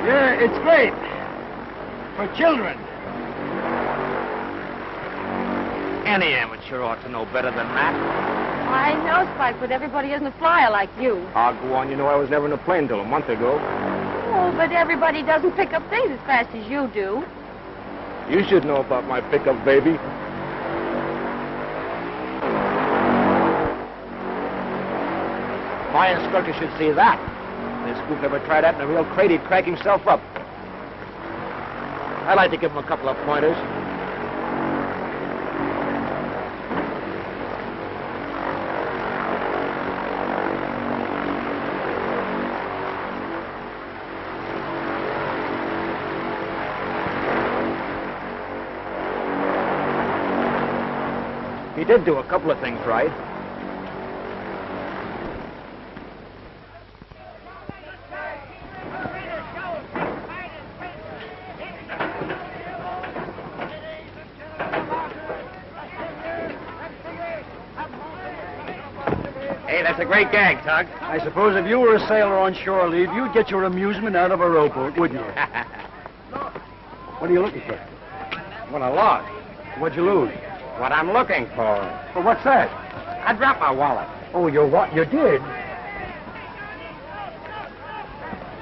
Yeah, it's great. For children. Any amateur ought to know better than that. I know, Spike, but everybody isn't a flyer like you. Ah, go on. You know I was never in a plane till a month ago. Oh, but everybody doesn't pick up things as fast as you do. You should know about my pickup, baby. My instructor should see that. This spook ever tried that in a real crate, he'd crack himself up. I'd like to give him a couple of pointers. He did do a couple of things right. Hey, that's a great gag, Tug. I suppose if you were a sailor on shore leave, you'd get your amusement out of a rowboat, wouldn't you? What are you looking for? What a loss. What'd you lose? What I'm looking for. Well, what's that? I dropped my wallet. Oh, you what? You did?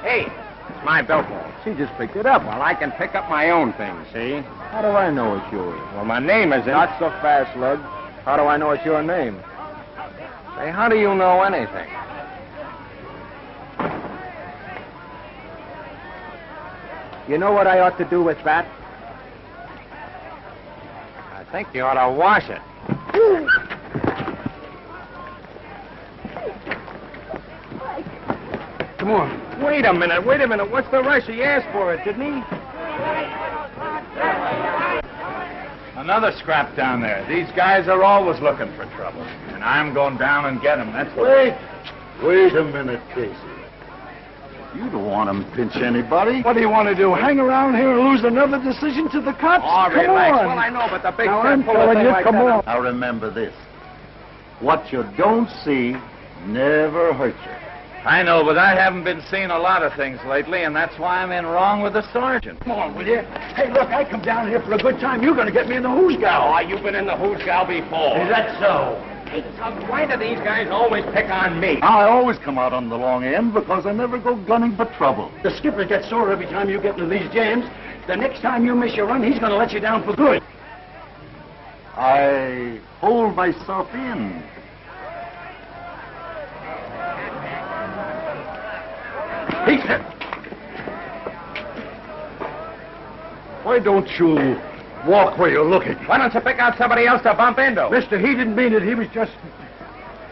Hey, it's my billfold. She just picked it up. Well, I can pick up my own things, see? How do I know it's yours? Well, my name is in... Not so fast, Lug. How do I know it's your name? Say, how do you know anything? You know what I ought to do with that? I think you ought to wash it. Come on. Wait a minute. What's the rush? He asked for it, didn't he? Another scrap down there. These guys are always looking for trouble. And I'm going down and get them. That's what... Wait a minute, Casey. You don't want to pinch anybody. What do you want to do? Hang around here and lose another decision to the cops? Oh, come relax. on. Well, I know, but the big Now, fat I'm pull a telling thing you, like come that- on. Now remember this. What you don't see never hurt you. I know, but I haven't been seeing a lot of things lately, and that's why I'm in wrong with the sergeant. Come on, will you? Hey, look, I come down here for a good time. You're going to get me in the hoosgow. Oh, you've been in the hoosgow before. Is that so? Hey, Tug, why do these guys always pick on me? I always come out on the long end because I never go gunning for trouble. The skipper gets sore every time you get into these jams. The next time you miss your run, he's going to let you down for good. I hold myself in. He said... Why don't you walk where you're looking? Why don't you pick out somebody else to bump into? Mister, he didn't mean it. He was just...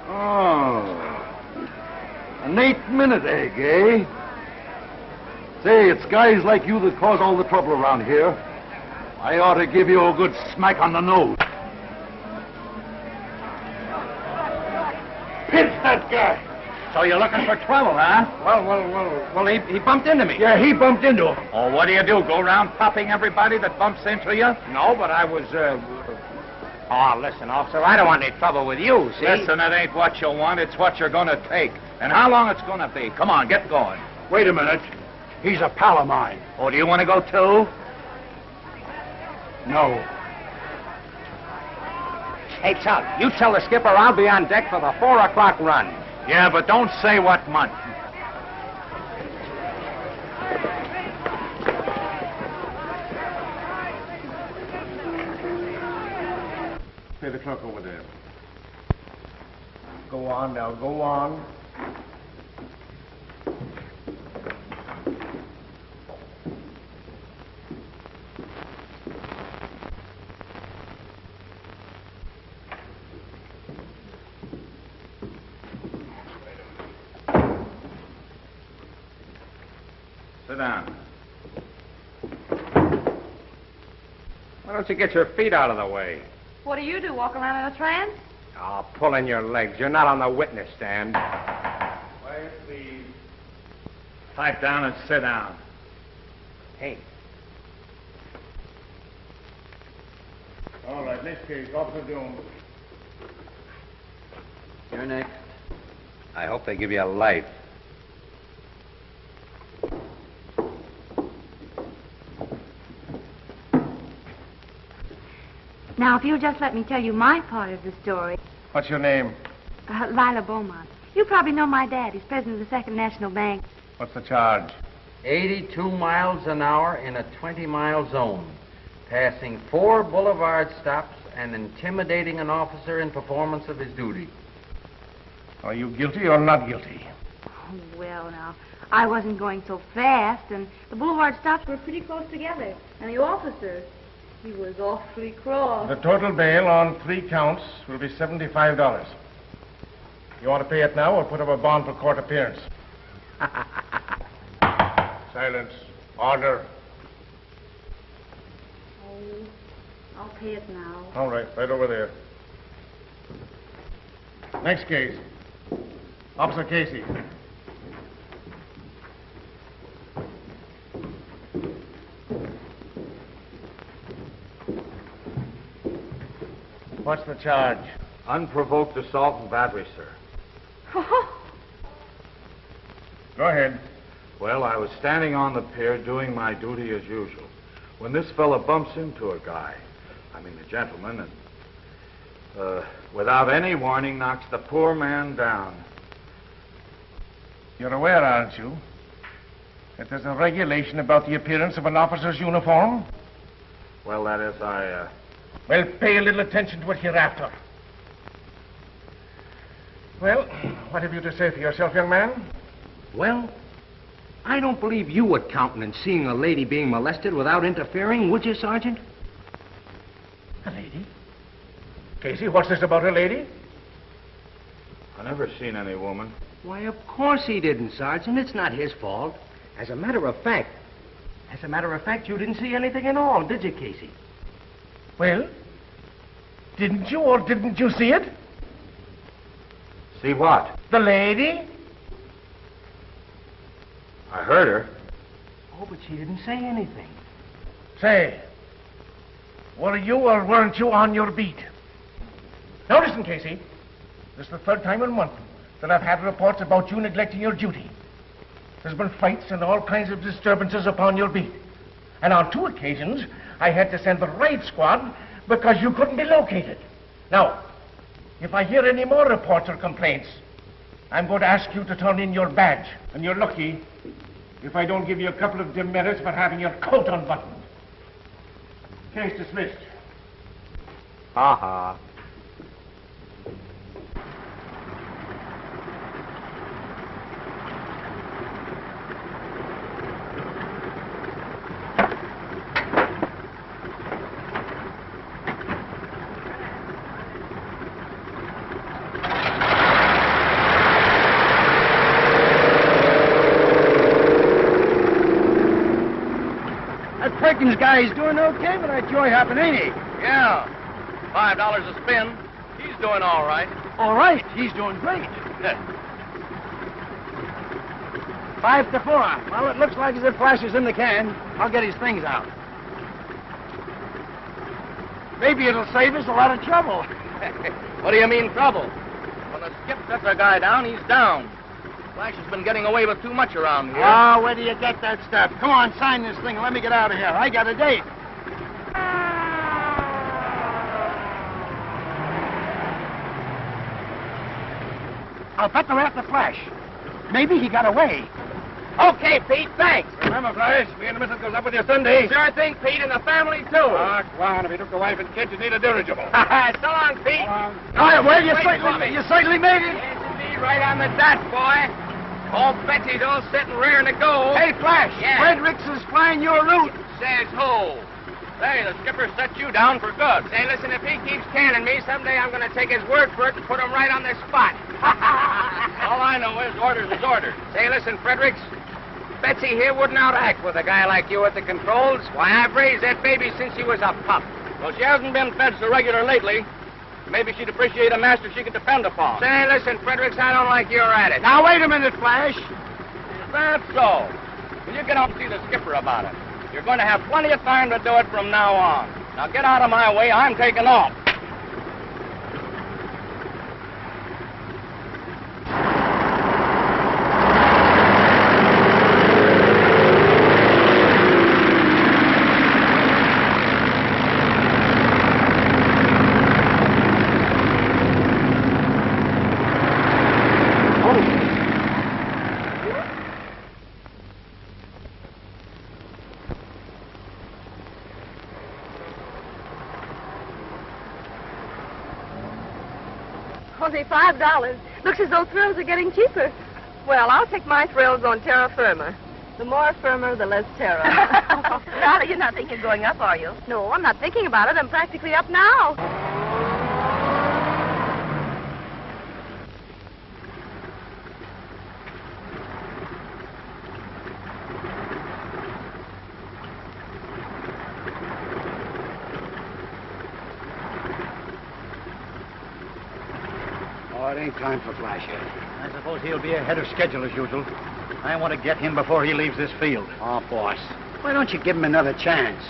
Oh. An 8-minute egg, eh? Say, it's guys like you that cause all the trouble around here. I ought to give you a good smack on the nose. Pinch that guy. So you're looking for trouble, huh? Well, he bumped into me. Yeah, he bumped into him. Oh, what do? Go around popping everybody that bumps into you? No, but I was, Oh, listen, officer, I don't want any trouble with you, see? Listen, it ain't what you want, it's what you're going to take. And how long it's going to be. Come on, get going. Wait a minute. He's a pal of mine. Oh, do you want to go too? No. Hey, Tug, you tell the skipper I'll be on deck for the 4 o'clock run. Yeah, but don't say what month. Pay the clerk over there. Go on now, go on. Sit down. Why don't you get your feet out of the way? What do you do, walk around in a trance? Oh, pulling your legs. You're not on the witness stand. Quiet, please. Pipe down and sit down. Hey, All right, next case, Officer Jones. you're next. I hope they give you a life. Now, if you'll just let me tell you my part of the story. What's your name? Lila Beaumont. You probably know my dad. He's president of the Second National Bank. What's the charge? 82 miles an hour in a 20-mile zone, passing 4 boulevard stops and intimidating an officer in performance of his duty. Are you guilty or not guilty? Oh, well, now, I wasn't going so fast, and the boulevard stops were pretty close together. And the officer, he was awfully cross. The total bail on 3 counts will be $75. You want to pay it now or put up a bond for court appearance? Silence. Order. Oh, I'll pay it now. All right, right over there. Next case. Officer Casey. What's the charge? Unprovoked assault and battery, sir. Go ahead. Well, I was standing on the pier doing my duty as usual when this fella bumps into a guy, a gentleman, and without any warning knocks the poor man down. You're aware, aren't you, that there's a regulation about the appearance of an officer's uniform? Well, that is, Well, pay a little attention to it hereafter. Well, what have you to say for yourself, young man? Well, I don't believe you would countenance seeing a lady being molested without interfering, would you, Sergeant? A lady? Casey, what's this about a lady? I never seen any woman. Why, of course he didn't, Sergeant. It's not his fault. As a matter of fact, you didn't see anything at all, did you, Casey? Well, didn't you or didn't you see it? See what? The lady? I heard her. Oh, but she didn't say anything. Say, were you or weren't you on your beat? Now listen, Casey. This is the 3rd time in a month that I've had reports about you neglecting your duty. There's been fights and all kinds of disturbances upon your beat. And on 2 occasions, I had to send the raid squad because you couldn't be located. Now, if I hear any more reports or complaints, I'm going to ask you to turn in your badge. And you're lucky if I don't give you a couple of demerits for having your coat unbuttoned. Case dismissed. Ha-ha. Perkins guy is doing okay, but that joy happened, ain't he? Yeah. $5 a spin. He's doing all right. All right, he's doing great. 5 to 4. Well, it looks like as if Flash is in the can. I'll get his things out. Maybe it'll save us a lot of trouble. What do you mean, trouble? When the skip sets a guy down, he's down. Flash has been getting away with too much around here. Oh, where do you get that stuff? Come on, sign this thing and let me get out of here. I got a date. I'll bet they're after Flash. Maybe he got away. Okay, Pete, thanks. Remember, Flash, me and the missus goes up with you Sunday. Sure thing, Pete, and the family, too. Ah, come on. If you took the wife and kids, you need a dirigible. So long, Pete. All right, well, you Wait for me. certainly made it. Yes, indeed, right on the dot, boy. Old Betsy's all set and rearing to go. Hey, Flash, Yeah. Fredericks is flying your route. Says who? Say, the skipper set you down for good. Say, listen, if he keeps canning me, someday I'm going to take his word for it and put him right on the spot. All I know is orders is orders. Say, listen, Fredericks, Betsy here wouldn't outact with a guy like you at the controls. Why, I've raised that baby since she was a pup. Well, she hasn't been fed so regular lately. Maybe she'd appreciate a master she could depend upon. Say, listen, Fredericks, I don't like your attitude. Now, wait a minute, Flash. Is that so? Will you get out and see the skipper about it? You're going to have plenty of time to do it from now on. Now, get out of my way. I'm taking off. Only $5. Looks as though thrills are getting cheaper. Well, I'll take my thrills on terra firma. The more firmer, the less terror. Lila, you're not thinking of going up, are you? No, I'm not thinking about it. I'm practically up now. Oh, it ain't time for flash yet. I suppose he'll be ahead of schedule as usual. I want to get him before he leaves this field. Oh, boss, why don't you give him another chance?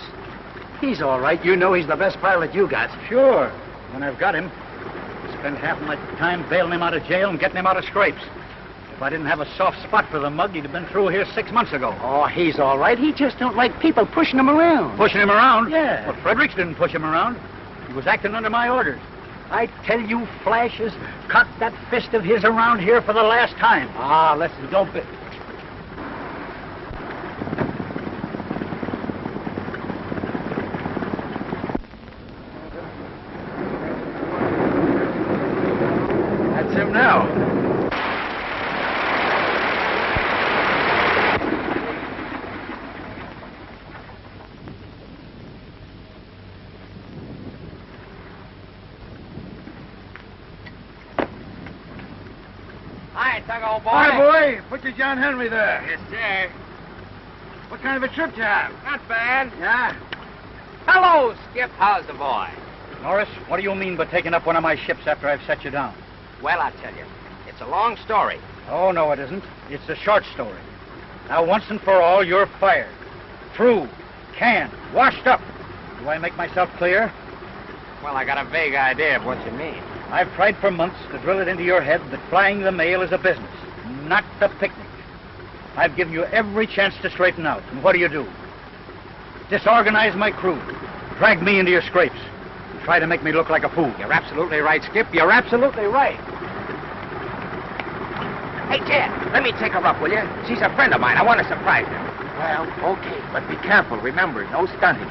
He's all right. You know he's the best pilot you got. Sure. When I've got him, I spend half my time bailing him out of jail and getting him out of scrapes. If I didn't have a soft spot for the mug, he'd have been through here 6 months ago. Oh, he's all right. He just don't like people pushing him around. Pushing him around? Yeah. Well, Fredericks didn't push him around. He was acting under my orders. I tell you, Flash has cocked that fist of his around here for the last time. Ah, listen, don't be... That's him now. Hi, Tug, old boy. Hi, boy. Put your John Henry there. Yes, sir. What kind of a trip you have? Not bad. Yeah? Hello, Skip. How's the boy? Norris, what do you mean by taking up one of my ships after I've set you down? Well, I'll tell you. It's a long story. Oh, no, it isn't. It's a short story. Now, once and for all, you're fired. Through. Canned. Washed up. Do I make myself clear? Well, I got a vague idea of what you mean. I've tried for months to drill it into your head that flying the mail is a business, not a picnic. I've given you every chance to straighten out, and what do? Disorganize my crew, drag me into your scrapes, and try to make me look like a fool. You're absolutely right, Skip. You're absolutely right. Hey, Jed, let me take her up, will you? She's a friend of mine. I want to surprise her. Well, okay, but be careful. Remember, no stunting.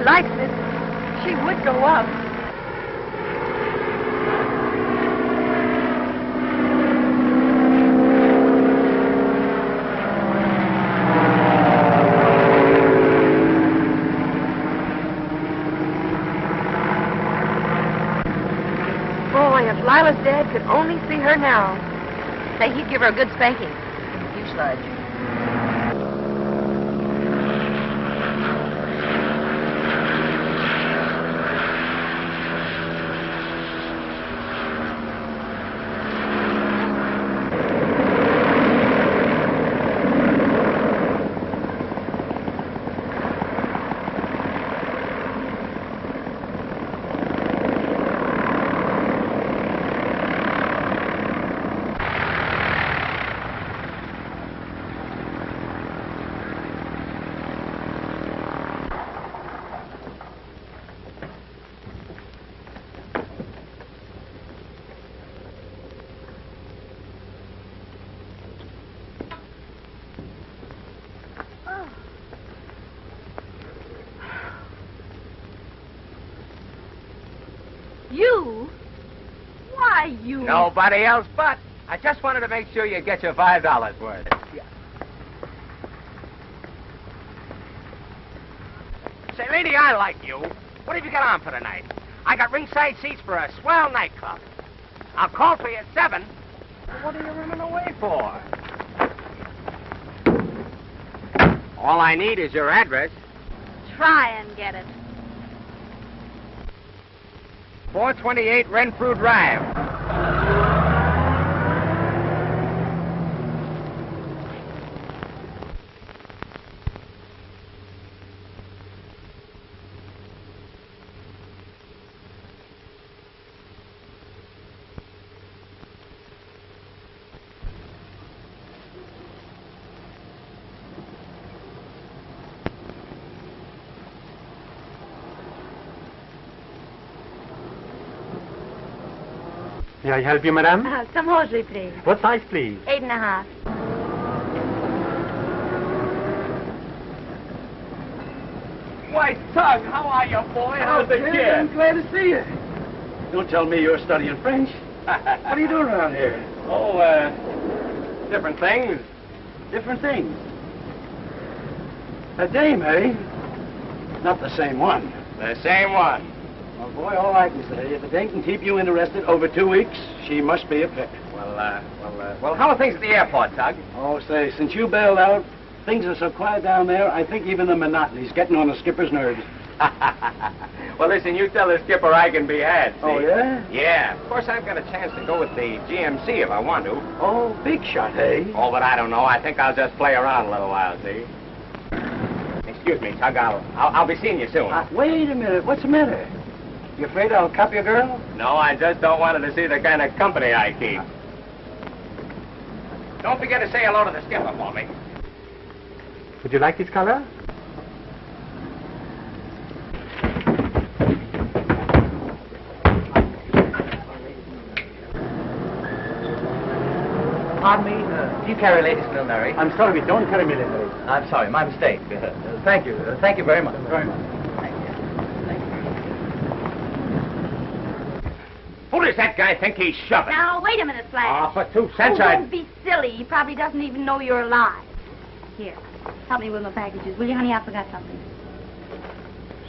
Likes it. She would go up. Boy, if Lila's dad could only see her now. Say he'd give her a good spanking. You sludge. You? Why, you... Nobody else but. I just wanted to make sure you get your $5 worth. Yeah. Say, lady, I like you. What have you got on for tonight? I got ringside seats for a swell nightclub. I'll call for you at 7. What are you running away for? All I need is your address. Try and get it. 428 Renfrew Drive. May I help you, madame? Some hosiery, please. What size, please? 8.5. Why, Tug, how are you, boy? How's the kid? I'm glad to see you. Don't tell me you're studying French. What are you doing around here? Oh, different things. Different things. A dame, eh? Not the same one. The same one. Well, boy, all I can say, if a dame can keep you interested over 2 weeks, she must be a pick. Well, how are things at the airport, Tug? Oh, say, since you bailed out, things are so quiet down there, I think even the monotony's getting on the skipper's nerves. Well, listen, you tell the skipper I can be had, see? Oh, yeah? Yeah. Of course, I've got a chance to go with the GMC if I want to. Oh, big shot, eh? Oh, but I don't know. I think I'll just play around a little while, see? Excuse me, Tug. I'll be seeing you soon. Wait a minute. What's the matter? You afraid I'll cup your girl? No, I just don't want her to see the kind of company I keep. Don't forget to say hello to the skipper for me. Would you like this color? Pardon me, do you carry ladies' millinery? I'm sorry, we don't carry millinery. I'm sorry, my mistake. Thank you. Thank you very much. Very much. Who does that guy think he's shoving? Now, wait a minute, Flash. Oh, for 2 cents, Don't be silly. He probably doesn't even know you're alive. Here, help me with my packages. Will you, honey? I forgot something.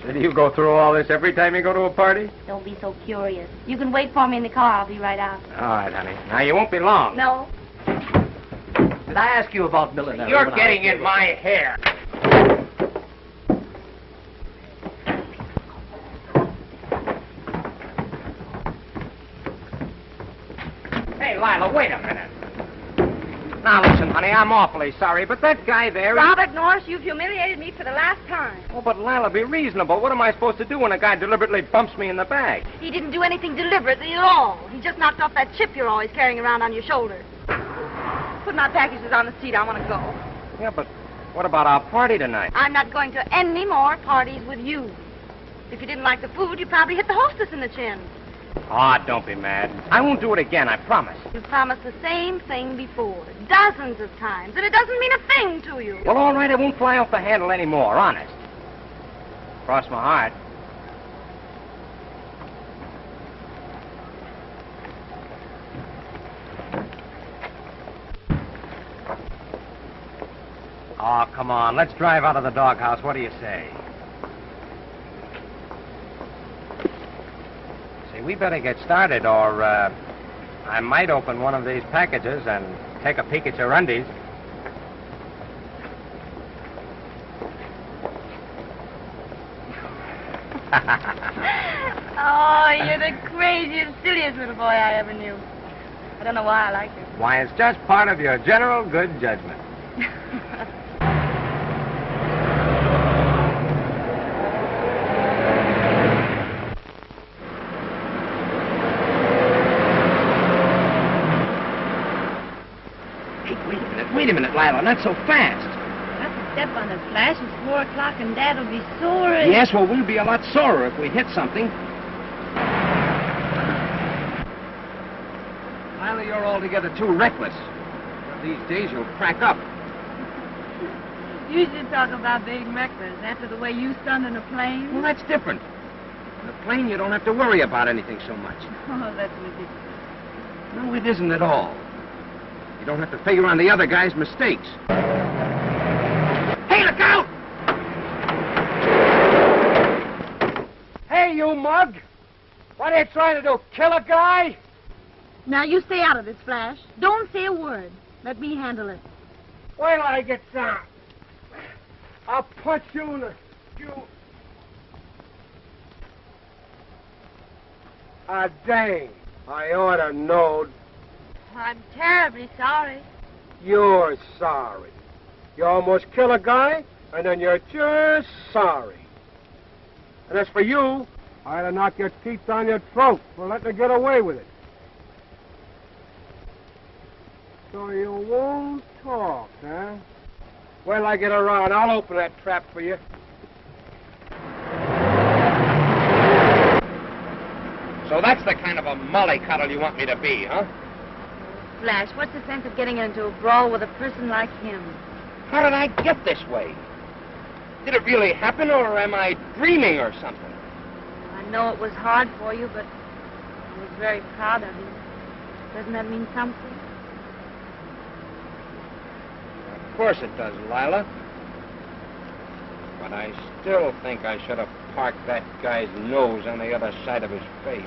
So do you go through all this every time you go to a party? Don't be so curious. You can wait for me in the car. I'll be right out. All right, honey. Now, you won't be long. No. Did I ask you about millinery? You're getting in my hair. Hey, Lila, wait a minute. Now, listen, honey, I'm awfully sorry, but that guy there... Robert Norris, you've humiliated me for the last time. Oh, but Lila, be reasonable. What am I supposed to do when a guy deliberately bumps me in the back? He didn't do anything deliberately at all. He just knocked off that chip you're always carrying around on your shoulder. Put my packages on the seat. I want to go. Yeah, but what about our party tonight? I'm not going to any more parties with you. If you didn't like the food, you probably hit the hostess in the chin. Oh, don't be mad. I won't do it again, I promise. You promised the same thing before, dozens of times, and it doesn't mean a thing to you. Well, all right, I won't fly off the handle anymore, honest. Cross my heart. Oh, come on. Let's drive out of the doghouse. What do you say? See, we better get started, or I might open one of these packages and take a peek at your undies. Oh, you're the craziest, silliest little boy I ever knew. I don't know why I like you. Why, it's just part of your general good judgment. Wait a minute, Lila, not so fast. That's a step on the Flash. It's 4 o'clock and Dad will be sore. Yes, well, we'll be a lot sorer if we hit something. Lila, you're altogether too reckless. These days you'll crack up. You should talk about being reckless after the way you stunned in a plane. Well, that's different. In a plane, you don't have to worry about anything so much. Oh, that's ridiculous. No, it isn't at all. You don't have to figure on the other guy's mistakes. Hey, look out! Hey, you mug! What are you trying to do, kill a guy? Now, you stay out of this, Flash. Don't say a word. Let me handle it. Wait till I get down. I'll punch you in the... Dang. I ought to know. I'm terribly sorry. You're sorry. You almost kill a guy, and then you're just sorry. And as for you, I'd have knocked your teeth down your throat for letting her get away with it. So you won't talk, huh? Well, I get around. I'll open that trap for you. So that's the kind of a mollycoddle you want me to be, huh? Flash, what's the sense of getting into a brawl with a person like him? How did I get this way? Did it really happen, or am I dreaming or something? I know it was hard for you, but I was very proud of you. Doesn't that mean something? Of course it does, Lila. But I still think I should have parked that guy's nose on the other side of his face.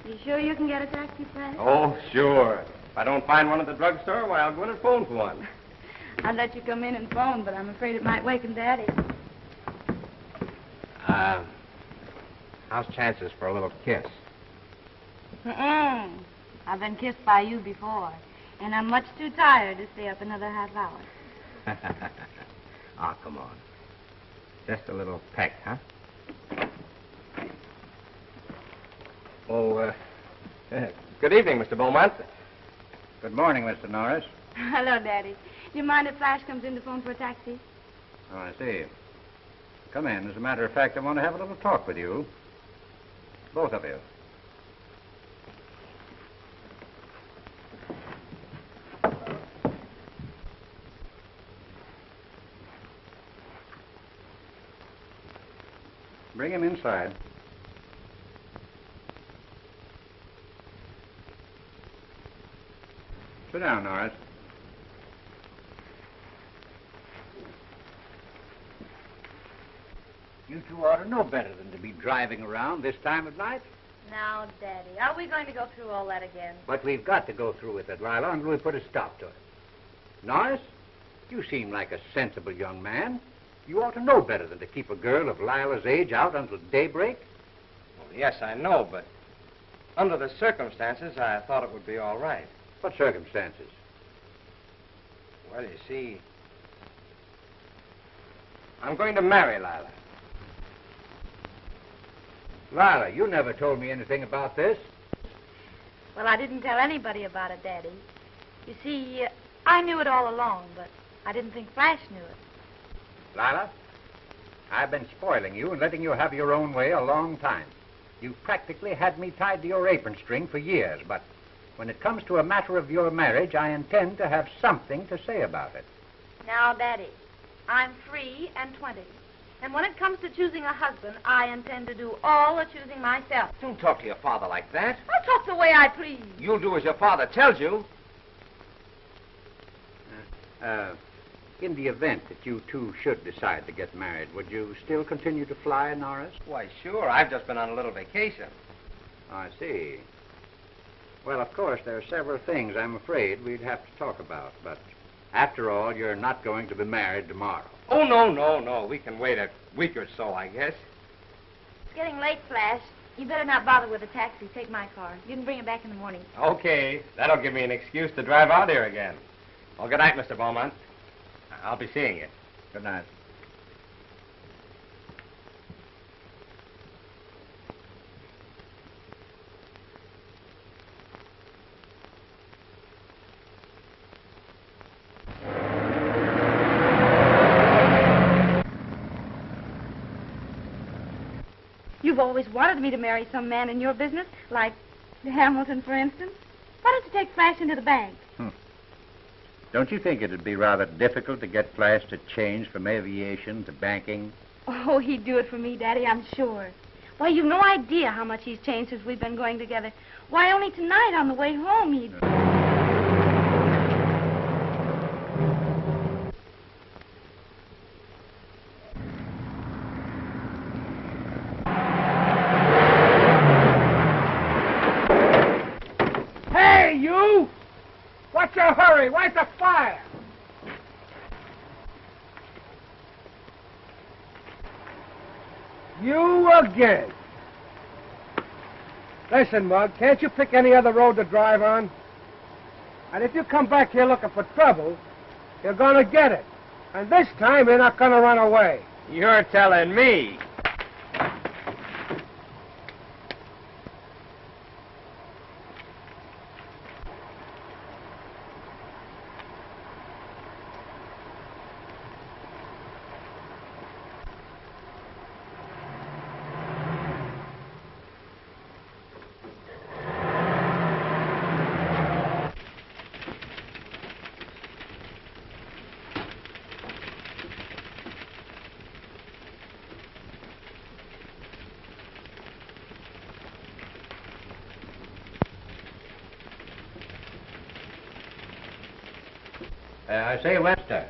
You sure you can get a taxi, Flash? Oh, sure. If I don't find one at the drugstore, why, I'll go in and phone for one. I'd let you come in and phone, but I'm afraid it might waken Daddy. How's chances for a little kiss? Mm-mm. I've been kissed by you before, and I'm much too tired to stay up another half hour. Oh, come on. Just a little peck, huh? Oh, good evening, Mr. Beaumont. Good morning, Mr. Norris. Hello, Daddy. Do you mind if Flash comes in to phone for a taxi? Oh, I see. Come in. As a matter of fact, I want to have a little talk with you. Both of you. Bring him inside. Sit down, Norris. You two ought to know better than to be driving around this time of night. Now, Daddy, are we going to go through all that again? But we've got to go through with it, Lila, and we'll put a stop to it. Norris, you seem like a sensible young man. You ought to know better than to keep a girl of Lila's age out until daybreak. Well, yes, I know, but under the circumstances, I thought it would be all right. What circumstances? Well, you see, I'm going to marry Lila. Lila, you never told me anything about this. Well, I didn't tell anybody about it, Daddy. You see, I knew it all along, but I didn't think Flash knew it. Lila, I've been spoiling you and letting you have your own way a long time. You've practically had me tied to your apron string for years, but when it comes to a matter of your marriage, I intend to have something to say about it. Now, Daddy, I'm free and 20. And when it comes to choosing a husband, I intend to do all the choosing myself. Don't talk to your father like that. I'll talk the way I please. You'll do as your father tells you. In the event that you two should decide to get married, would you still continue to fly, Norris? Why, sure. I've just been on a little vacation. I see. Well, of course, there are several things I'm afraid we'd have to talk about, but after all, you're not going to be married tomorrow. Oh, no. We can wait a week or so, I guess. It's getting late, Flash. You better not bother with a taxi. Take my car. You can bring it back in the morning. Okay. That'll give me an excuse to drive out here again. Well, good night, Mr. Beaumont. I'll be seeing you. Good night. You've always wanted me to marry some man in your business, like Hamilton, for instance. Why don't you take Flash into the bank? Don't you think it'd be rather difficult to get Flash to change from aviation to banking? Oh, he'd do it for me, Daddy, I'm sure. Why, you've no idea how much he's changed since we've been going together. Why, only tonight on the way home he'd... Hey, you! What's your hurry? Where's the fire? You again. Listen, Mug, can't you pick any other road to drive on? And if you come back here looking for trouble, you're gonna get it. And this time you're not gonna run away. You're telling me. I say, Webster,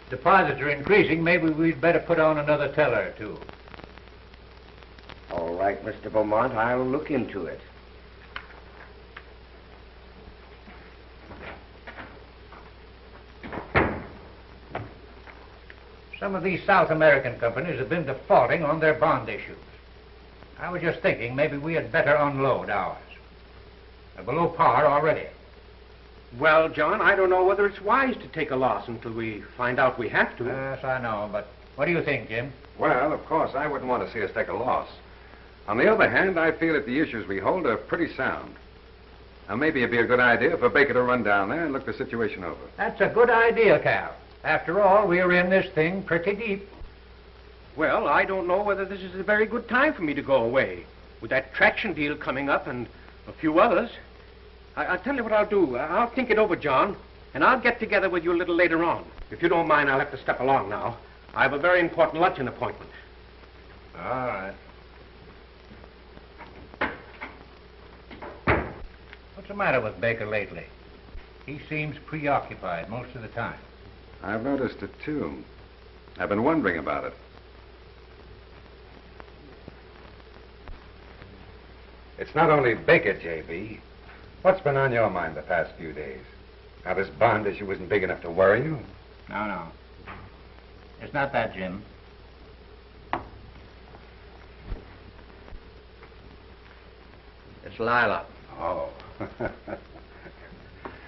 deposits are increasing. Maybe we'd better put on another teller or two. All right, Mr. Beaumont, I'll look into it. Some of these South American companies have been defaulting on their bond issues. I was just thinking maybe we had better unload ours. They're below par already. Well, John, I don't know whether it's wise to take a loss until we find out we have to. Yes, I know, but what do you think, Jim? Well, of course, I wouldn't want to see us take a loss. On the other hand, I feel that the issues we hold are pretty sound. Now, maybe it'd be a good idea for Baker to run down there and look the situation over. That's a good idea, Cal. After all, we're in this thing pretty deep. Well, I don't know whether this is a very good time for me to go away. With that traction deal coming up and a few others. I'll tell you what I'll do. I'll think it over, John, and I'll get together with you a little later on. If you don't mind, I'll have to step along now. I have a very important luncheon appointment. All right. What's the matter with Baker lately? He seems preoccupied most of the time. I've noticed it, too. I've been wondering about it. It's not only Baker, J.B. What's been on your mind the past few days? Now, this bond issue isn't big enough to worry you? No. It's not that, Jim. It's Lila. Oh.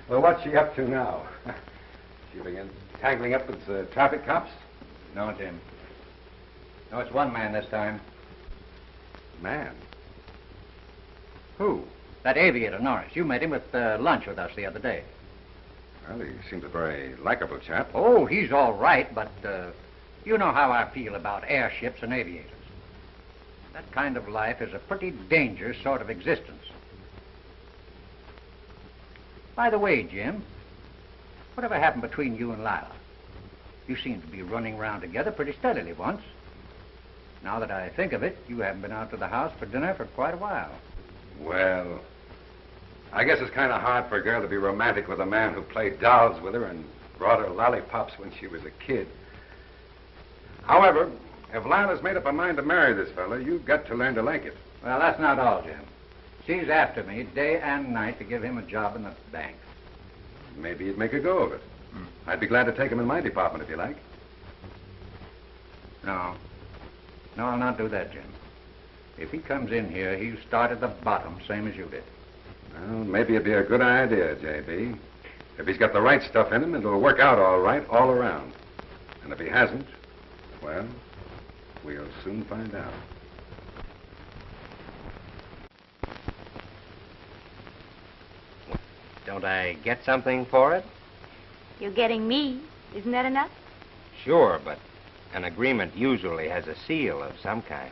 Well, what's she up to now? She begin tangling up with traffic cops? No, Jim. No, it's one man this time. Man? Who? That aviator, Norris. You met him at lunch with us the other day. Well, he seems a very likable chap. Oh, he's all right, but you know how I feel about airships and aviators. That kind of life is a pretty dangerous sort of existence. By the way, Jim, whatever happened between you and Lila? You seemed to be running around together pretty steadily once. Now that I think of it, you haven't been out to the house for dinner for quite a while. Well, I guess it's kind of hard for a girl to be romantic with a man who played dolls with her and brought her lollipops when she was a kid. However, if Lila's made up her mind to marry this fella, you've got to learn to like it. Well, that's not all, Jim. She's after me day and night to give him a job in the bank. Maybe you'd make a go of it. I'd be glad to take him in my department if you like. No, I'll not do that, Jim. If he comes in here, he'll start at the bottom, same as you did. Well, maybe it'd be a good idea, J.B. If he's got the right stuff in him, it'll work out all right all around. And if he hasn't, well, we'll soon find out. Don't I get something for it? You're getting me. Isn't that enough? Sure, but an agreement usually has a seal of some kind.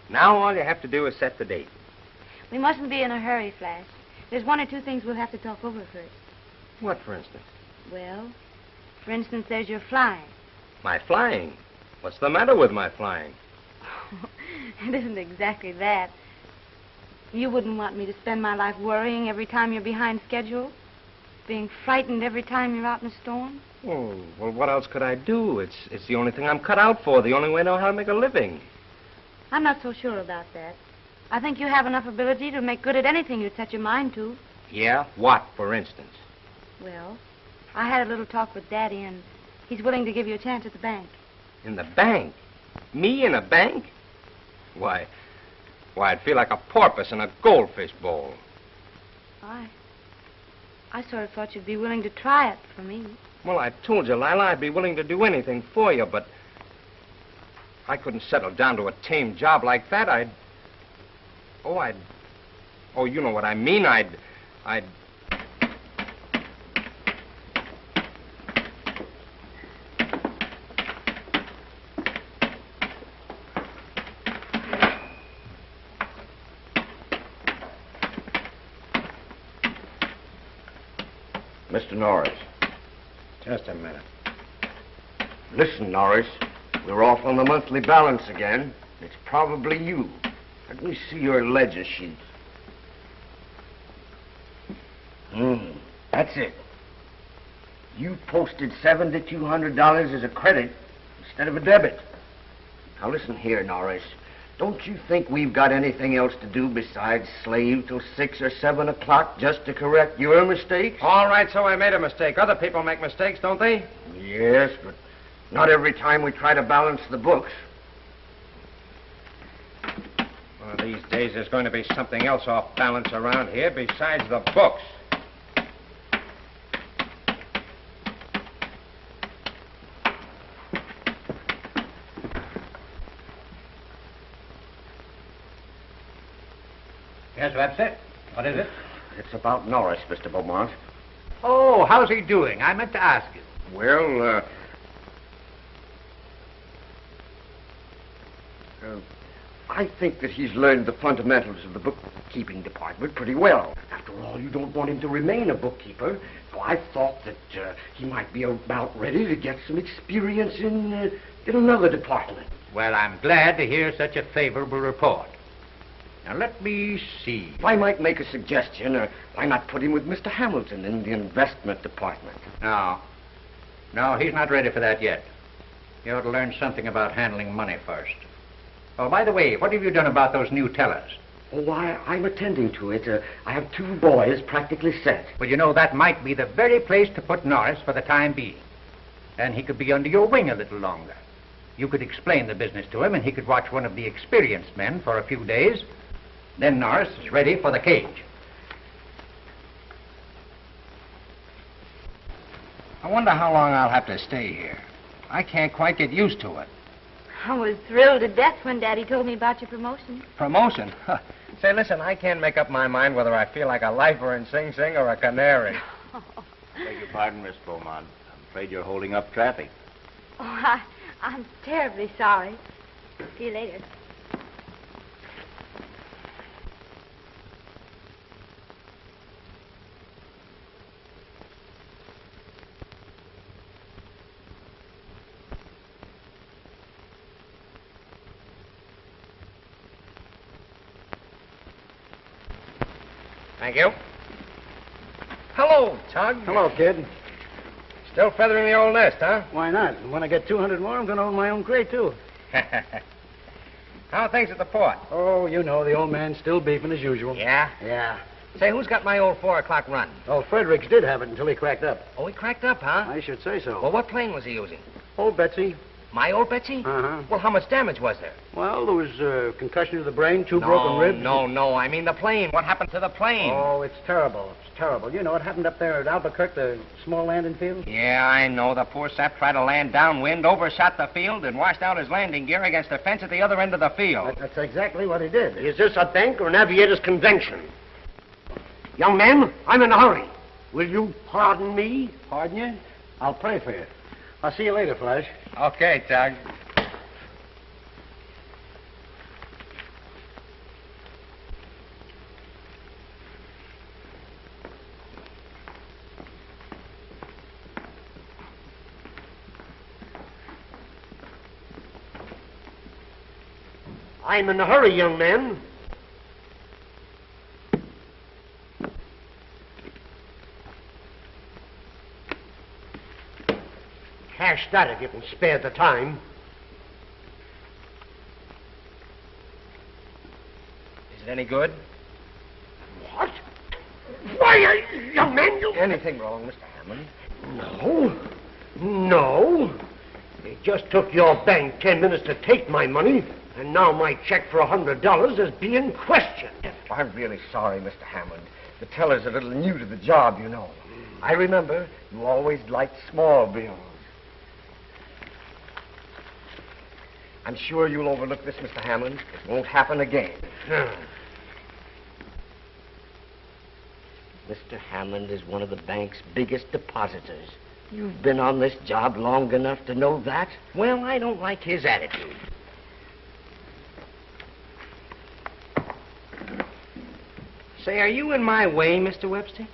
Now all you have to do is set the date. We mustn't be in a hurry, Flash. There's one or two things we'll have to talk over first. What, for instance? Well, for instance, there's your flying. My flying? What's the matter with my flying? It isn't exactly that. You wouldn't want me to spend my life worrying every time you're behind schedule? Being frightened every time you're out in a storm? Oh, well, what else could I do? It's the only thing I'm cut out for, the only way I know how to make a living. I'm not so sure about that. I think you have enough ability to make good at anything you set your mind to. Yeah? What, for instance? Well, I had a little talk with Daddy, and he's willing to give you a chance at the bank. In the bank? Me in a bank? Why, I'd feel like a porpoise in a goldfish bowl. I sort of thought you'd be willing to try it for me. Well, I told you, Lila, I'd be willing to do anything for you, but I couldn't settle down to a tame job like that. Oh, you know what I mean. I'd... Mr. Norris. Just a minute. Listen, Norris. We're off on the monthly balance again. It's probably you. Let me see your ledger sheet. That's it. You posted $7,200 as a credit instead of a debit. Now listen here, Norris. Don't you think we've got anything else to do besides slave till 6 or 7 o'clock just to correct your mistakes? All right, so I made a mistake. Other people make mistakes, don't they? Yes, but not every time we try to balance the books. One of these days there's going to be something else off balance around here besides the books. Yes, that's it. What is it? It's about Norris, Mr. Beaumont. Oh, how's he doing? I meant to ask you. Well, I think that he's learned the fundamentals of the bookkeeping department pretty well. After all, you don't want him to remain a bookkeeper. So I thought that he might be about ready to get some experience in another department. Well, I'm glad to hear such a favorable report. Now, let me see. If I might make a suggestion, why not put him with Mr. Hamilton in the investment department? No, he's not ready for that yet. He ought to learn something about handling money first. Oh, by the way, what have you done about those new tellers? Oh, I'm attending to it. I have 2 boys practically set. Well, you know, that might be the very place to put Norris for the time being. And he could be under your wing a little longer. You could explain the business to him, and he could watch one of the experienced men for a few days. Then Norris is ready for the cage. I wonder how long I'll have to stay here. I can't quite get used to it. I was thrilled to death when Daddy told me about your promotion. Promotion? Say, listen, I can't make up my mind whether I feel like a lifer in Sing Sing or a canary. Beg your pardon, Miss Beaumont. I'm afraid you're holding up traffic. Oh, I'm terribly sorry. See you later. Thank you. Hello, Tug. Hello, kid. Still feathering the old nest, huh? Why not? When I get 200 more, I'm going to own my own crate, too. How are things at the port? Oh, you know, the old man's still beefing as usual. Yeah? Yeah. Say, who's got my old 4 o'clock run? Oh, Fredericks did have it until he cracked up. Oh, he cracked up, huh? I should say so. Well, what plane was he using? Old Betsy. My old Betsy? Uh-huh. Well, how much damage was there? Well, there was concussion to the brain, 2 broken ribs. No. I mean the plane. What happened to the plane? Oh, it's terrible. It's terrible. You know, it happened up there at Albuquerque, the small landing field. Yeah, I know. The poor sap tried to land downwind, overshot the field, and washed out his landing gear against the fence at the other end of the field. That's exactly what he did. Is this a bank or an aviators convention? Young man, I'm in a hurry. Will you pardon me? Pardon you? I'll pray for you. I'll see you later, Flash. Okay, Tug. I'm in a hurry, young man. Cash that if you can spare the time. Is it any good? What? Why, young man, you... Anything wrong, Mr. Hammond? No. No. It just took your bank 10 minutes to take my money, and now my check for $100 is being questioned. I'm really sorry, Mr. Hammond. The teller's a little new to the job, you know. I remember you always liked small bills. I'm sure you'll overlook this, Mr. Hammond. It won't happen again. Mr. Hammond is one of the bank's biggest depositors. You've been on this job long enough to know that. Well, I don't like his attitude. Say, are you in my way, Mr. Webster?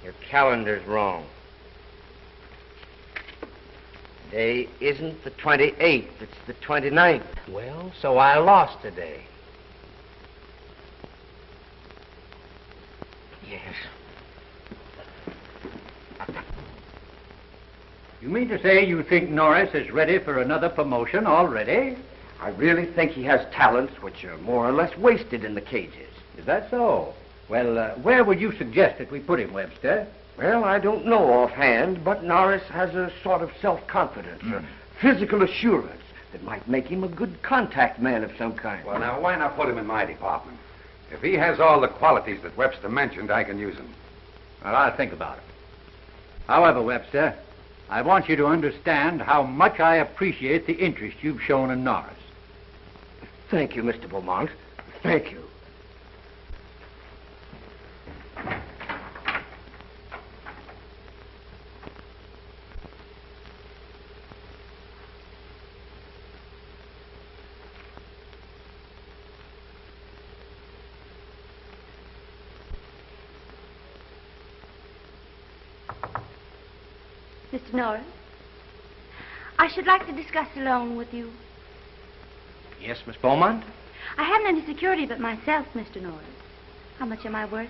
Your calendar's wrong. Today isn't the 28th, it's the 29th. Well, so I lost today. Yes. You mean to say you think Norris is ready for another promotion already? I really think he has talents which are more or less wasted in the cages. Is that so? Well, where would you suggest that we put him, Webster? Well, I don't know offhand, but Norris has a sort of self-confidence, a physical assurance that might make him a good contact man of some kind. Well, now, why not put him in my department? If he has all the qualities that Webster mentioned, I can use him. Well, I'll think about it. However, Webster, I want you to understand how much I appreciate the interest you've shown in Norris. Thank you, Mr. Beaumont. Thank you. Mr. Norris, I should like to discuss a loan with you. Yes, Miss Beaumont? I haven't any security but myself, Mr. Norris. How much am I worth?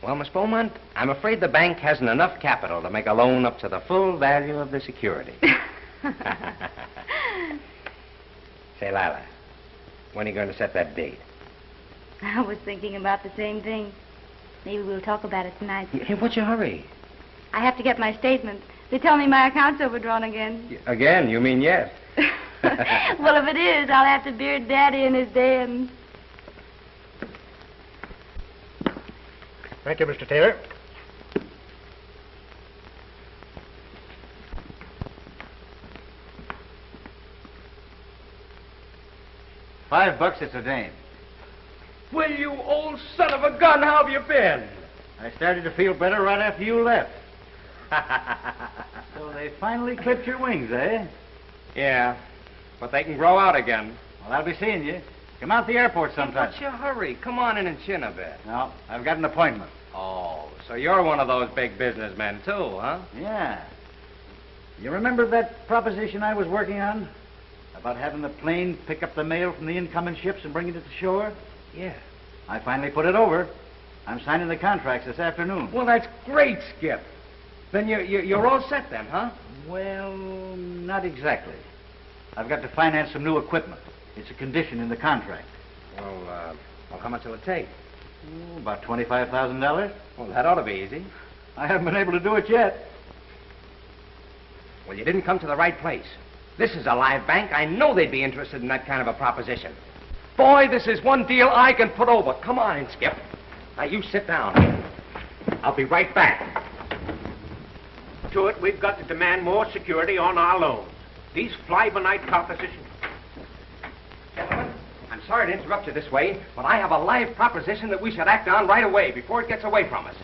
Well, Miss Beaumont, I'm afraid the bank hasn't enough capital to make a loan up to the full value of the security. Say, Lila, when are you going to set that date? I was thinking about the same thing. Maybe we'll talk about it tonight. Hey, what's your hurry? I have to get my statement. They tell me my account's overdrawn again. Again, you mean yes? Well, if it is, I'll have to beard Daddy in his den. Thank you, Mr. Taylor. $5 it's a dame. Well, you old son of a gun, how have you been? I started to feel better right after you left. So they finally clipped your wings, eh? Yeah, but they can grow out again. Well, I'll be seeing you. Come out to the airport sometime. What's your hurry? Come on in and chin a bit. No, I've got an appointment. Oh, so you're one of those big businessmen, too, huh? Yeah. You remember that proposition I was working on? About having the plane pick up the mail from the incoming ships and bring it to the shore? Yeah. I finally put it over. I'm signing the contracts this afternoon. Well, that's great, Skip. Then you're all set then, huh? Well, not exactly. I've got to finance some new equipment. It's a condition in the contract. Well, how much will it take? About $25,000. Well, that ought to be easy. I haven't been able to do it yet. Well, you didn't come to the right place. This is a live bank. I know they'd be interested in that kind of a proposition. Boy, this is one deal I can put over. Come on, Skip. Now, you sit down. I'll be right back. To it, we've got to demand more security on our loans. These fly-by-night propositions. Gentlemen, I'm sorry to interrupt you this way, but I have a live proposition that we should act on right away before it gets away from us.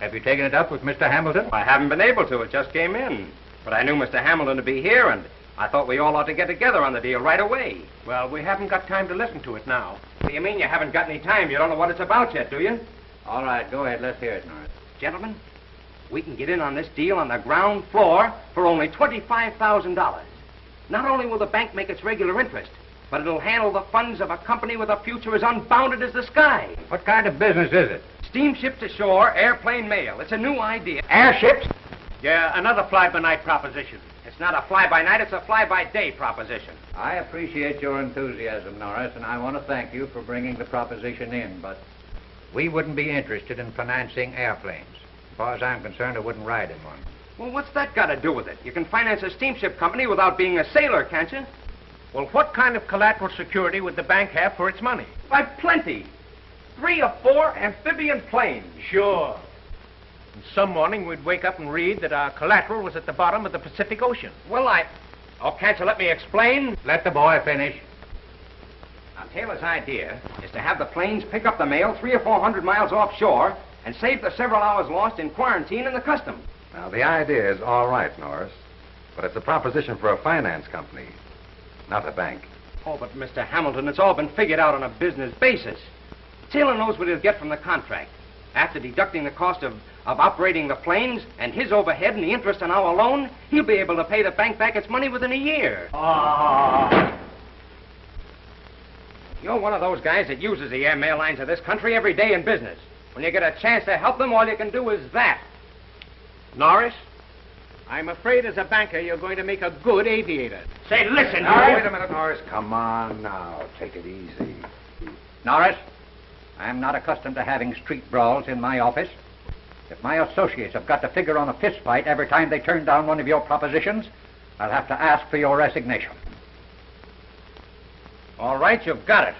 Have you taken it up with Mr. Hamilton? I haven't been able to. It just came in. But I knew Mr. Hamilton to be here, and I thought we all ought to get together on the deal right away. Well, we haven't got time to listen to it now. What do you mean you haven't got any time? You don't know what it's about yet, do you? All right, go ahead. Let's hear it, Norris. Gentlemen, we can get in on this deal on the ground floor for only $25,000. Not only will the bank make its regular interest, but it'll handle the funds of a company with a future as unbounded as the sky. What kind of business is it? Steamship to shore, airplane mail. It's a new idea. Airships? Yeah, another fly-by-night proposition. It's not a fly-by-night, it's a fly-by-day proposition. I appreciate your enthusiasm, Norris, and I want to thank you for bringing the proposition in, but We wouldn't be interested in financing airplanes. As far as I'm concerned, I wouldn't ride in one. Well, what's that got to do with it? You can finance a steamship company without being a sailor, can't you? Well, what kind of collateral security would the bank have for its money? Why, plenty. 3 or 4 amphibian planes. Sure. And some morning we'd wake up and read that our collateral was at the bottom of the Pacific Ocean. Well, Oh, can't you let me explain? Let the boy finish. Now, Taylor's idea is to have the planes pick up the mail 300 or 400 miles offshore and save the several hours lost in quarantine in the customs. Now, the idea is all right, Norris, but it's a proposition for a finance company, not a bank. Oh, but Mr. Hamilton, it's all been figured out on a business basis. Taylor knows what he'll get from the contract. After deducting the cost of operating the planes and his overhead and the interest on our loan, he'll be able to pay the bank back its money within a year. You're one of those guys that uses the airmail lines of this country every day in business. When you get a chance to help them, all you can do is that. Norris, I'm afraid as a banker you're going to make a good aviator. Say, listen, Now, Norris. wait a minute, Norris. Come on now. Take it easy. Norris, I'm not accustomed to having street brawls in my office. If my associates have got to figure on a fist fight every time they turn down one of your propositions, I'll have to ask for your resignation. All right, you've got it.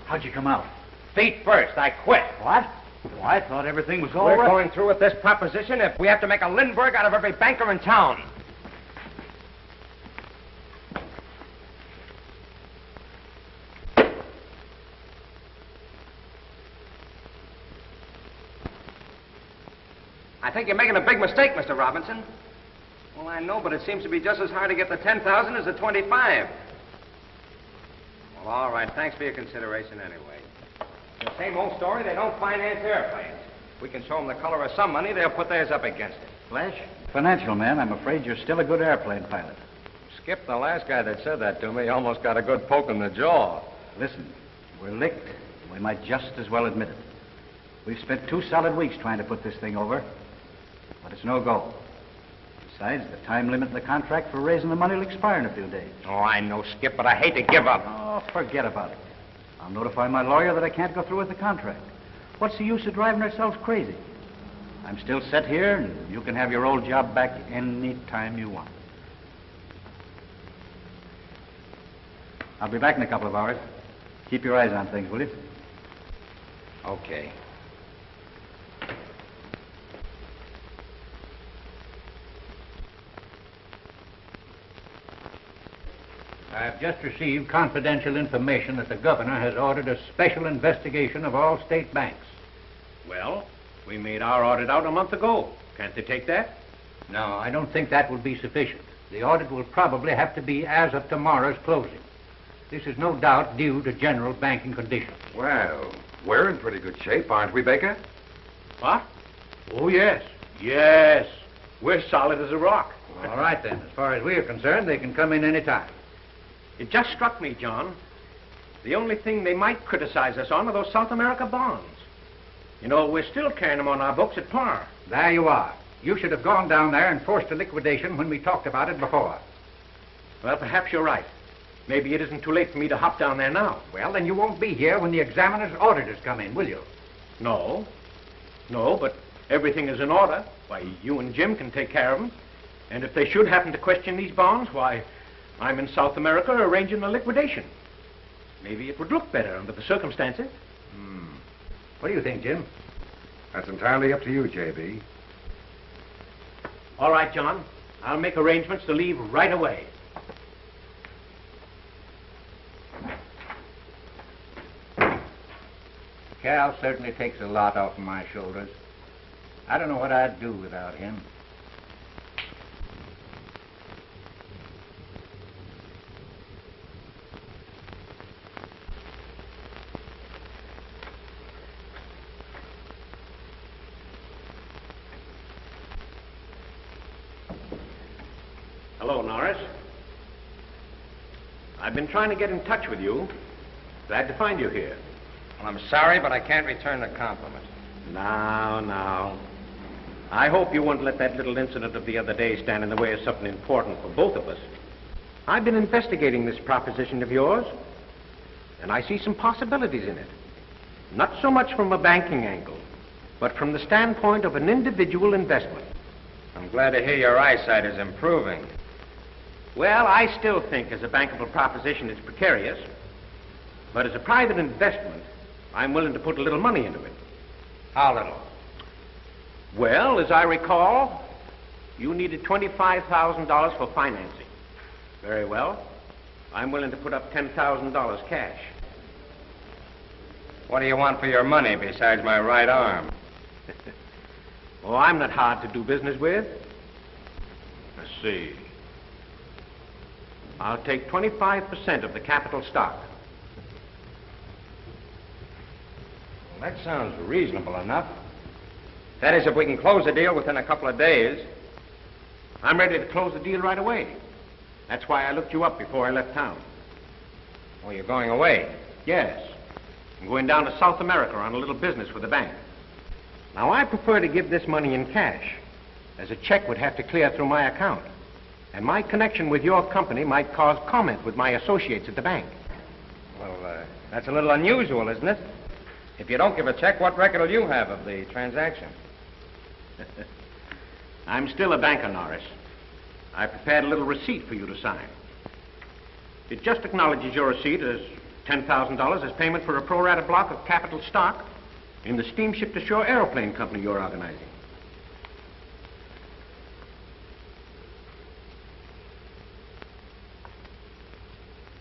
How'd you come out? Feet first. I quit. What? Well, I thought everything was all We're right. going through with this proposition if we have to make a Lindbergh out of every banker in town. I think you're making a big mistake, Mr. Robinson. Well, I know, but it seems to be just as hard to get the 10,000 as the 25. Well, all right. Thanks for your consideration anyway. The same old story, they don't finance airplanes. We can show them the color of some money, they'll put theirs up against it. Flash, financial man, I'm afraid you're still a good airplane pilot. Skip, the last guy that said that to me almost got a good poke in the jaw. Listen, we're licked. We might just as well admit it. We've spent 2 solid weeks trying to put this thing over, but it's no go. Besides, the time limit in the contract for raising the money will expire in a few days. Oh, I know, Skip, but I hate to give up. Oh, forget about it. I'll notify my lawyer that I can't go through with the contract. What's the use of driving ourselves crazy? I'm still set here, and you can have your old job back any time you want. I'll be back in a couple of hours. Keep your eyes on things, will you? Okay. I've just received confidential information that the governor has ordered a special investigation of all state banks. Well, we made our audit out a month ago. Can't they take that? No, I don't think that will be sufficient. The audit will probably have to be as of tomorrow's closing. This is no doubt due to general banking conditions. Well, we're in pretty good shape, aren't we, Baker? What? Oh, yes. Yes. We're solid as a rock. All right, then. As far as we are concerned, they can come in any time. It just struck me, John. The only thing they might criticize us on are those South America bonds. You know, we're still carrying them on our books at par. There you are. You should have gone down there and forced a liquidation when we talked about it before. Well, perhaps you're right. Maybe it isn't too late for me to hop down there now. Well, then you won't be here when the examiner's auditors come in, will you? No. No, but everything is in order. Why, you and Jim can take care of them. And if they should happen to question these bonds, why, I'm in South America arranging a liquidation. Maybe it would look better under the circumstances. What do you think, Jim? That's entirely up to you, J.B. All right, John. I'll make arrangements to leave right away. Cal certainly takes a lot off of my shoulders. I don't know what I'd do without him. Hello, Norris. I've been trying to get in touch with you. Glad to find you here. Well, I'm sorry, but I can't return the compliment. Now. I hope you won't let that little incident of the other day stand in the way of something important for both of us. I've been investigating this proposition of yours, and I see some possibilities in it. Not so much from a banking angle, but from the standpoint of an individual investment. I'm glad to hear your eyesight is improving. Well, I still think as a bankable proposition it's precarious, but as a private investment, I'm willing to put a little money into it. How little? Well, as I recall, you needed $25,000 for financing. Very well. I'm willing to put up $10,000 cash. What do you want for your money besides my right arm? Oh, I'm not hard to do business with. Let's see. I'll take 25% of the capital stock. Well, that sounds reasonable enough. That is, if we can close the deal within a couple of days. I'm ready to close the deal right away. That's why I looked you up before I left town. Oh, you're going away? Yes. I'm going down to South America on a little business with the bank. Now, I prefer to give this money in cash, as a check would have to clear through my account. And my connection with your company might cause comment with my associates at the bank. Well, that's a little unusual, isn't it? If you don't give a check, what record will you have of the transaction? I'm still a banker, Norris. I prepared a little receipt for you to sign. It just acknowledges your receipt as $10,000 as payment for a pro rata block of capital stock in the steamship to shore airplane company you're organizing.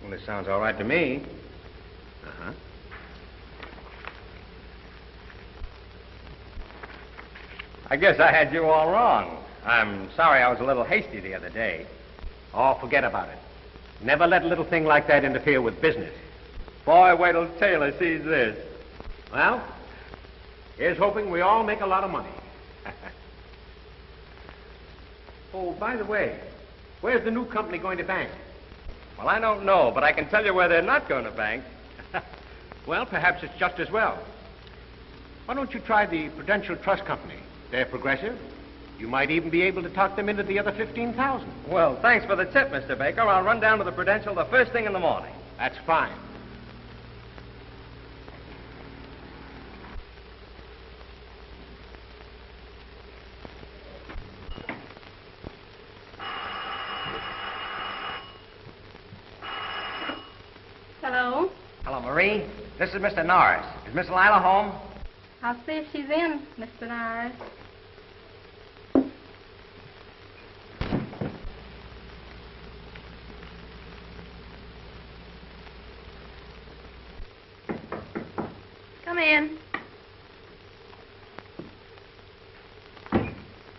Well, this sounds all right to me. Uh-huh. I guess I had you all wrong. I'm sorry I was a little hasty the other day. Oh, forget about it. Never let a little thing like that interfere with business. Boy, wait till Taylor sees this. Well, here's hoping we all make a lot of money. Oh, by the way, where's the new company going to bank? Well, I don't know, but I can tell you where they're not going to bank. Well, perhaps it's just as well. Why don't you try the Prudential Trust Company? They're progressive. You might even be able to talk them into the other $15,000. Well, thanks for the tip, Mr. Baker. I'll run down to the Prudential the first thing in the morning. That's fine. Hello? Hello, Marie. This is Mr. Norris. Is Miss Lila home? I'll see if she's in, Mr. Norris. Come in.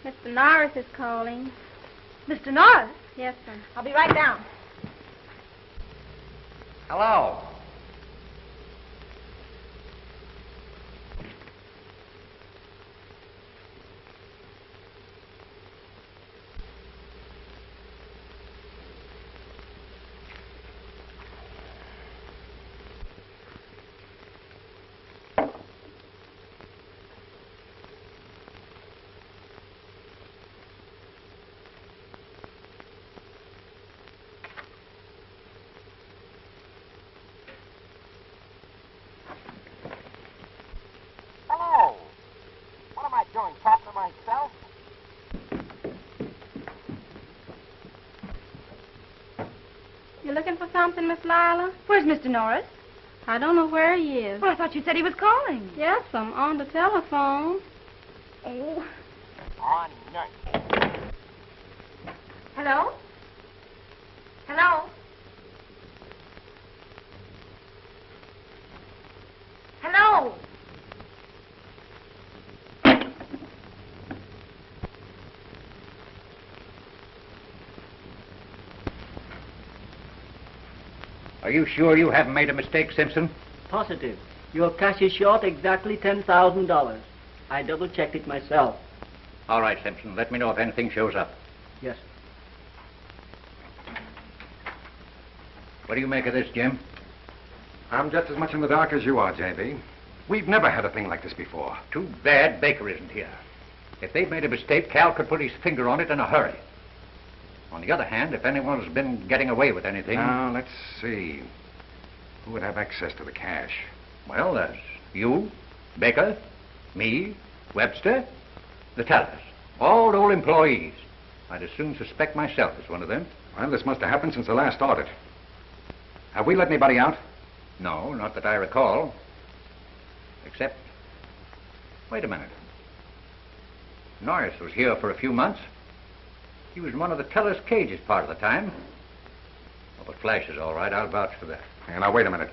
Mr. Norris is calling. Mr. Norris? Yes, sir. I'll be right down. Hello. Hello. What am I doing, talking to myself? You looking for something, Miss Lila? Where's Mr. Norris? I don't know where he is. Well, I thought you said he was calling. Yes, I'm on the telephone. Oh. On night. Hello? Hello? Hello? Are you sure you haven't made a mistake, Simpson? Positive. Your cash is short exactly $10,000. I double-checked it myself. All right, Simpson. Let me know if anything shows up. Yes. What do you make of this, Jim? I'm just as much in the dark as you are, J.B. We've never had a thing like this before. Too bad Baker isn't here. If they've made a mistake, Cal could put his finger on it in a hurry. On the other hand, if anyone's been getting away with anything... Now, let's see. Who would have access to the cash? Well, there's you, Baker, me, Webster, the tellers. All old employees. I'd as soon suspect myself as one of them. Well, this must have happened since the last audit. Have we let anybody out? No, not that I recall. Except... Wait a minute. Norris was here for a few months. He was in one of the teller's cages part of the time. Oh, but Flash is all right. I'll vouch for that. Now, wait a minute.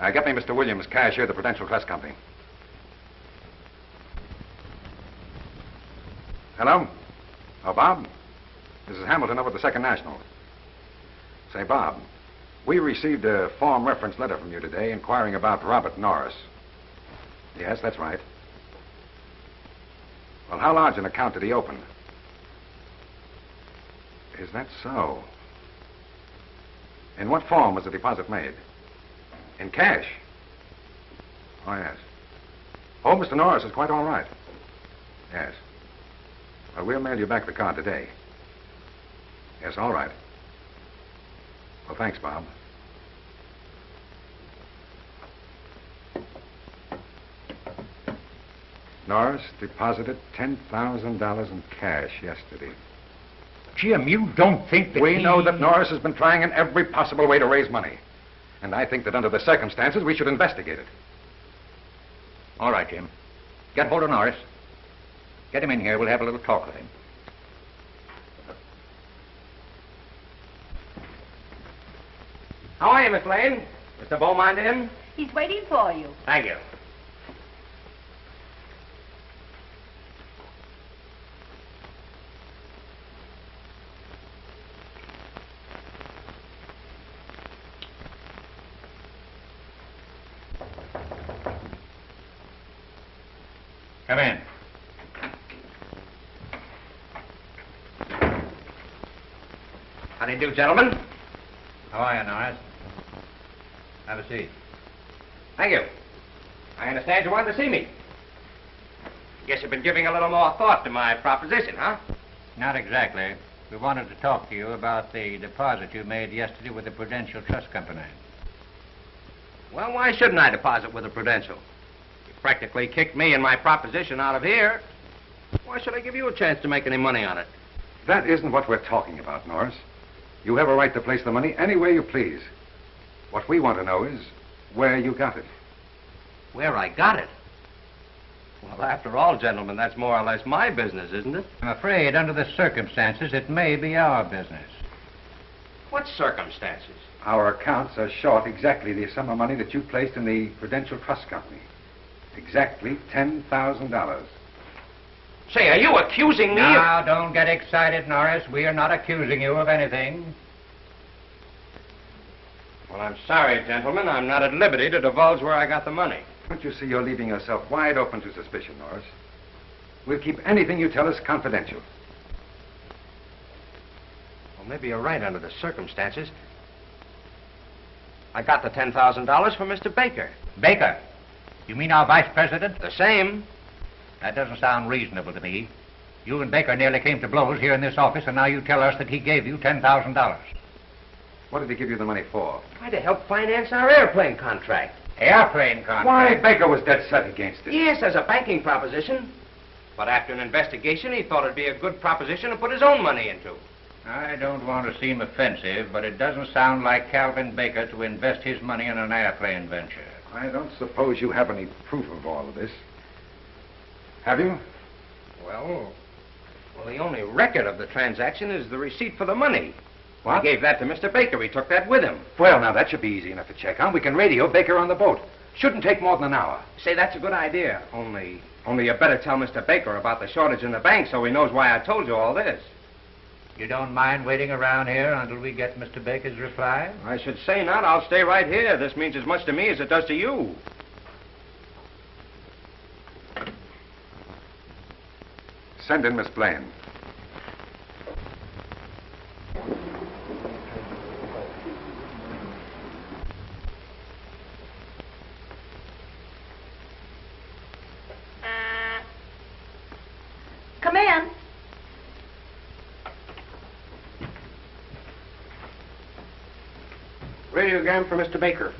Get me Mr. Williams, cashier of the Prudential Trust Company. Hello? Oh, Bob? This is Hamilton over at the Second National. Say, Bob, we received a form reference letter from you today inquiring about Robert Norris. Yes, that's right. Well, how large an account did he open? Is that so? In what form was the deposit made? In cash? Oh, yes. Oh, Mr. Norris is quite all right. Yes. Well, we'll mail you back the card today. Yes, all right. Well, thanks, Bob. Norris deposited $10,000 in cash yesterday. Jim, you don't think that We know that Norris has been trying in every possible way to raise money. And I think that under the circumstances, we should investigate it. All right, Jim. Get hold of Norris. Get him in here. We'll have a little talk with him. How are you, Miss Lane? Mr. Beaumont in? He's waiting for you. Thank you. Come in. How do you do, gentlemen? How are you, Norris? Have a seat. Thank you. I understand you wanted to see me. Guess you've been giving a little more thought to my proposition, huh? Not exactly. We wanted to talk to you about the deposit you made yesterday with the Prudential Trust Company. Well, why shouldn't I deposit with the Prudential? You practically kicked me and my proposition out of here. Why should I give you a chance to make any money on it? That isn't what we're talking about, Norris. You have a right to place the money any way you please. What we want to know is where you got it. Where I got it? Well, after all, gentlemen, that's more or less my business, isn't it? I'm afraid, under the circumstances, it may be our business. What circumstances? Our accounts are short exactly the sum of money that you placed in the Prudential Trust Company. Exactly $10,000. Say, are you accusing me Now, don't get excited, Norris. We are not accusing you of anything. Well, I'm sorry, gentlemen. I'm not at liberty to divulge where I got the money. Don't you see you're leaving yourself wide open to suspicion, Norris? We'll keep anything you tell us confidential. Well, maybe you're right under the circumstances. I got the $10,000 from Mr. Baker. Baker? You mean our vice president? The same. That doesn't sound reasonable to me. You and Baker nearly came to blows here in this office, and now you tell us that he gave you $10,000. What did he give you the money for? Why, to help finance our airplane contract. Airplane contract? Why, Baker was dead set against it. Yes, as a banking proposition. But after an investigation, he thought it'd be a good proposition to put his own money into. I don't want to seem offensive, but it doesn't sound like Calvin Baker to invest his money in an airplane venture. I don't suppose you have any proof of all of this. Have you? Well, the only record of the transaction is the receipt for the money. What? I gave that to Mr. Baker. He took that with him. Well, now, that should be easy enough to check on. We can radio Baker on the boat. Shouldn't take more than an hour. Say, that's a good idea. Only you better tell Mr. Baker about the shortage in the bank so he knows why I told you all this. You don't mind waiting around here until we get Mr. Baker's reply? I should say not. I'll stay right here. This means as much to me as it does to you. Send in Miss Blaine. radiogram for Mr. Baker.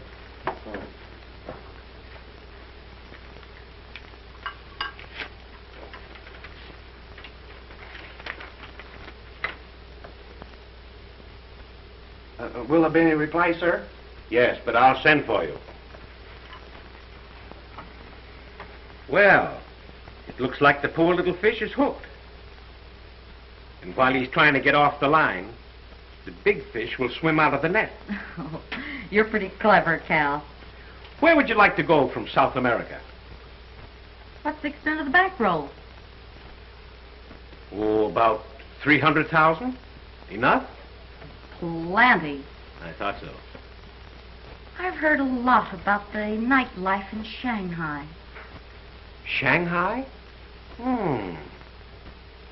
Will there be any reply, sir? Yes, but I'll send for you. Well, it looks like the poor little fish is hooked. And while he's trying to get off the line, the big fish will swim out of the net. Oh, you're pretty clever, Cal. Where would you like to go from South America? What's the extent of the bankroll? Oh, about 300,000. Enough? Plenty. I thought so. I've heard a lot about the nightlife in Shanghai. Shanghai?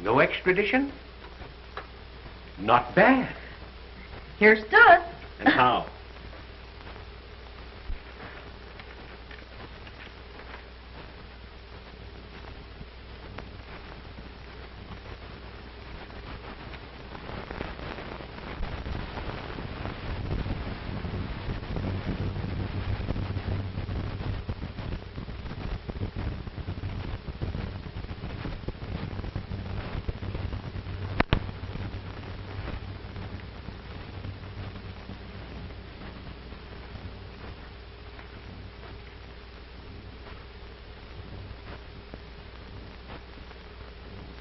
No extradition? Not bad. Here's to it. And how?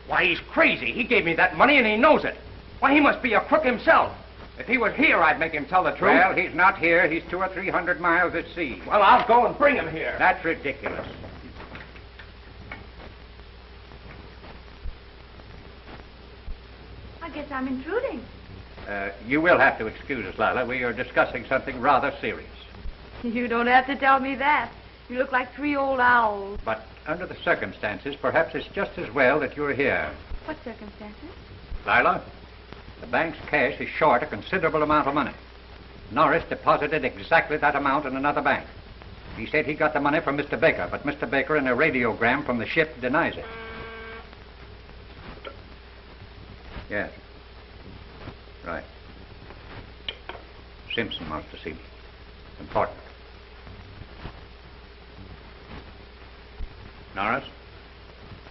Why, he's crazy. He gave me that money and he knows it. Why, he must be a crook himself. If he was here, I'd make him tell the truth. Well, he's not here. He's 200 or 300 miles at sea. Well, I'll go and bring him here. That's ridiculous. I guess I'm intruding. You will have to excuse us, Lila. We are discussing something rather serious. You don't have to tell me that. You look like 3 old owls. But under the circumstances, perhaps it's just as well that you're here. What circumstances? Lila, the bank's cash is short a considerable amount of money. Norris deposited exactly that amount in another bank. He said he got the money from Mr. Baker, but Mr. Baker, in a radiogram from the ship, denies it. Yes. Right. Simpson wants to see me. Important. Norris,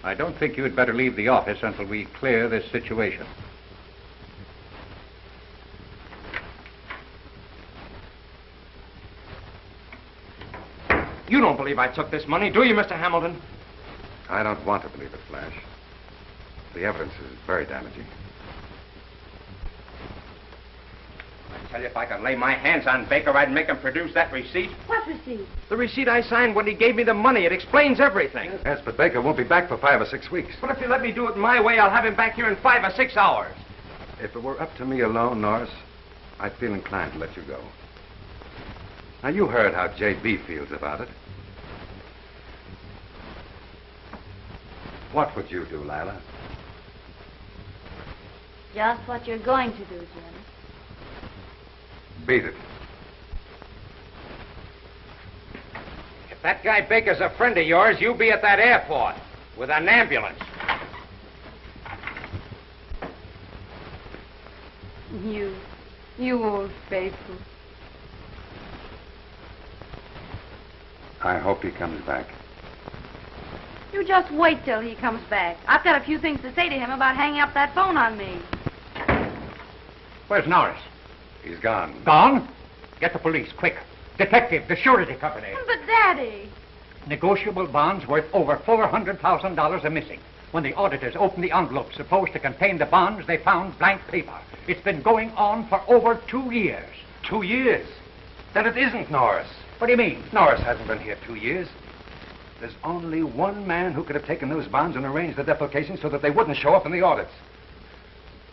I don't think you had better leave the office until we clear this situation. You don't believe I took this money, do you, Mr. Hamilton? I don't want to believe it, Flash. The evidence is very damaging. I tell you, if I could lay my hands on Baker, I'd make him produce that receipt. What receipt? The receipt I signed when he gave me the money. It explains everything. Yes, but Baker won't be back for 5 or 6 weeks. But if you let me do it my way, I'll have him back here in 5 or 6 hours. If it were up to me alone, Norris, I'd feel inclined to let you go. Now, you heard how J.B. feels about it. What would you do, Lila? Just what you're going to do, Jim. Beat it. If that guy Baker's a friend of yours, you'll be at that airport with an ambulance. You old faithful. I hope he comes back. You just wait till he comes back. I've got a few things to say to him about hanging up that phone on me. Where's Norris? He's gone. Gone? Get the police, quick. Detective, the surety company. But, Daddy... Negotiable bonds worth over $400,000 are missing. When the auditors opened the envelope supposed to contain the bonds, they found blank paper. It's been going on for over 2 years. 2 years? Then it isn't Norris. What do you mean? Norris hasn't been here 2 years. There's only one man who could have taken those bonds and arranged the defalcation so that they wouldn't show up in the audits.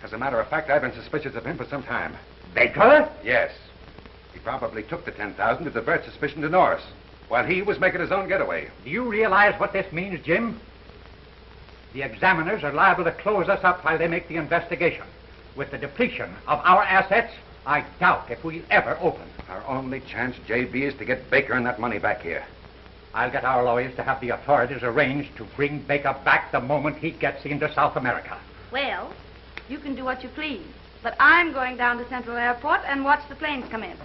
As a matter of fact, I've been suspicious of him for some time. Baker? Yes. He probably took the $10,000 to divert suspicion to Norris, while he was making his own getaway. Do you realize what this means, Jim? The examiners are liable to close us up while they make the investigation. With the depletion of our assets, I doubt if we'll ever open. Our only chance, J.B., is to get Baker and that money back here. I'll get our lawyers to have the authorities arranged to bring Baker back the moment he gets into South America. Well, you can do what you please. But I'm going down to Central Airport and watch the planes come in.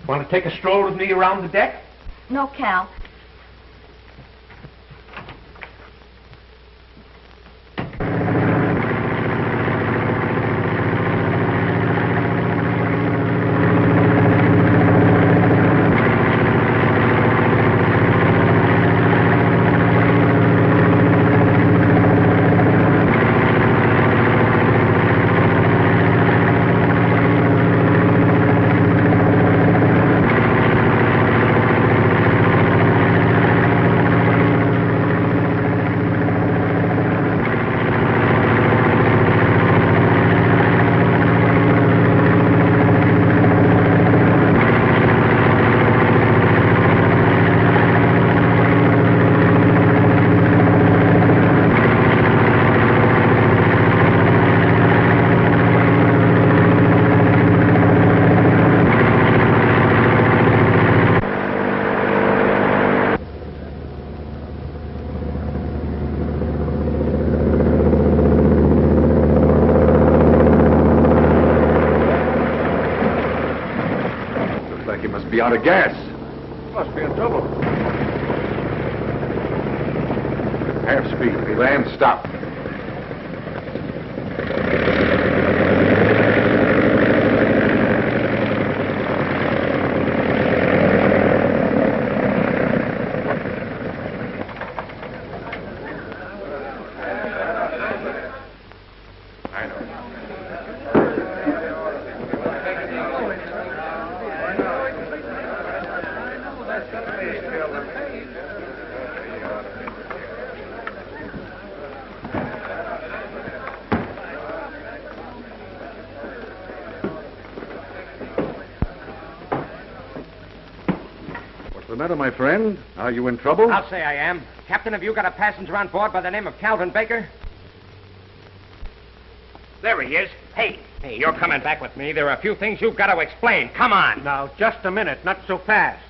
Want to take a stroll with me around the deck? No, Cal. Be out of gas. Must be in trouble. Half speed. We land, stop. What's the matter, my friend? Are you in trouble? I'll say I am. Captain, have you got a passenger on board by the name of Calvin Baker? There he is. Hey, you're coming back with me. There are a few things you've got to explain. Come on. Now, just a minute. Not so fast.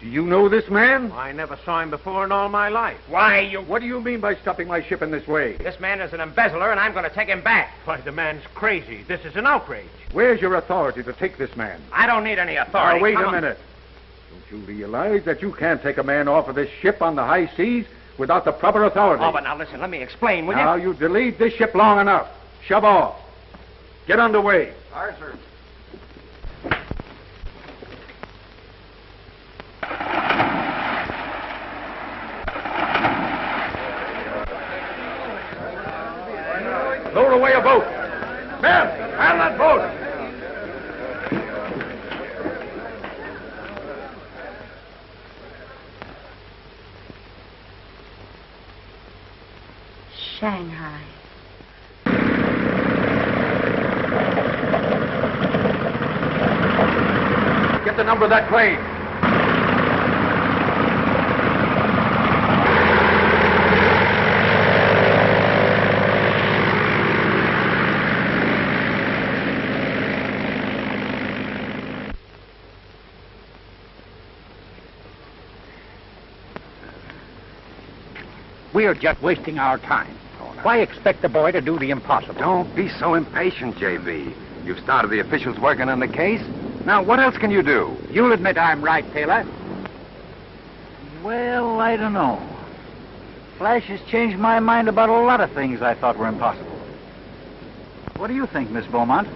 Do you know this man? I never saw him before in all my life. Why, you... What do you mean by stopping my ship in this way? This man is an embezzler, and I'm going to take him back. Why, the man's crazy. This is an outrage. Where's your authority to take this man? I don't need any authority. Now, wait Come a on. minute. Don't you realize that you can't take a man off of this ship on the high seas without the proper authority? Oh, but now listen, let me explain, will you? Now, you've delayed this ship long enough. Shove off. Get underway. All right, sir. Lower away a boat. Men, man that boat. Shanghai. Get the number of that plane. We're just wasting our time. Why expect the boy to do the impossible? Don't be so impatient, J.B. You've started the officials working on the case. Now, what else can you do? You'll admit I'm right, Taylor. Well, I don't know. Flash has changed my mind about a lot of things I thought were impossible. What do you think, Miss Beaumont?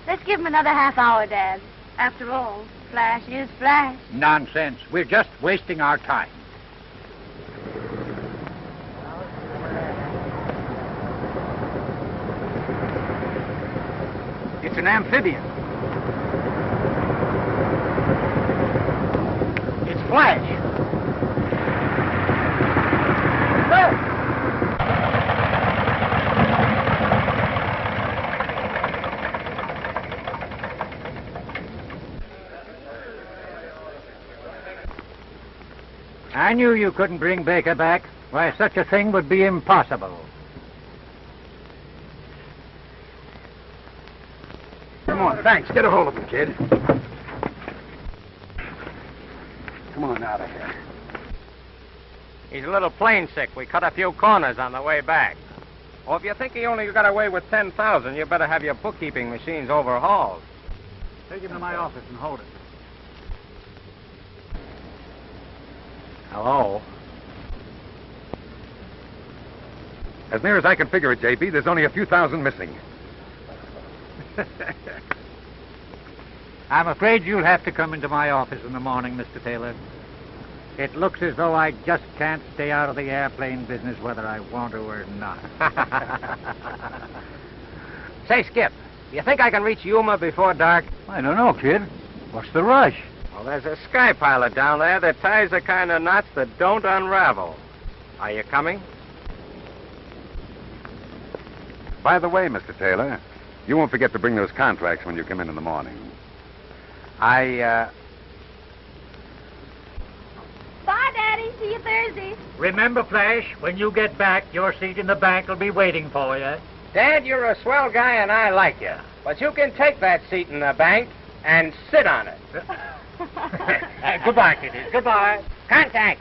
Let's give him another half hour, Dad. After all, Flash is Flash. Nonsense. We're just wasting our time. It's an amphibian. It's Flash. I knew you couldn't bring Baker back. Why, such a thing would be impossible. Come on, thanks. Get a hold of him, kid. Come on out of here. He's a little plane sick. We cut a few corners on the way back. Well, if you think he only got away with 10,000, you better have your bookkeeping machines overhauled. Take him to my office and hold it. Hello? As near as I can figure it, J.P., there's only a few thousand missing. I'm afraid you'll have to come into my office in the morning, Mr. Taylor. It looks as though I just can't stay out of the airplane business whether I want to or not. Say, Skip, you think I can reach Yuma before dark? I don't know, kid. What's the rush? Well, there's a sky pilot down there that ties the kind of knots that don't unravel. Are you coming? By the way, Mr. Taylor, you won't forget to bring those contracts when you come in the morning. I, Bye, Daddy. See you Thursday. Remember, Flash, when you get back, your seat in the bank will be waiting for you. Dad, you're a swell guy and I like you. But you can take that seat in the bank and sit on it. Goodbye, kiddies. Goodbye. Contact.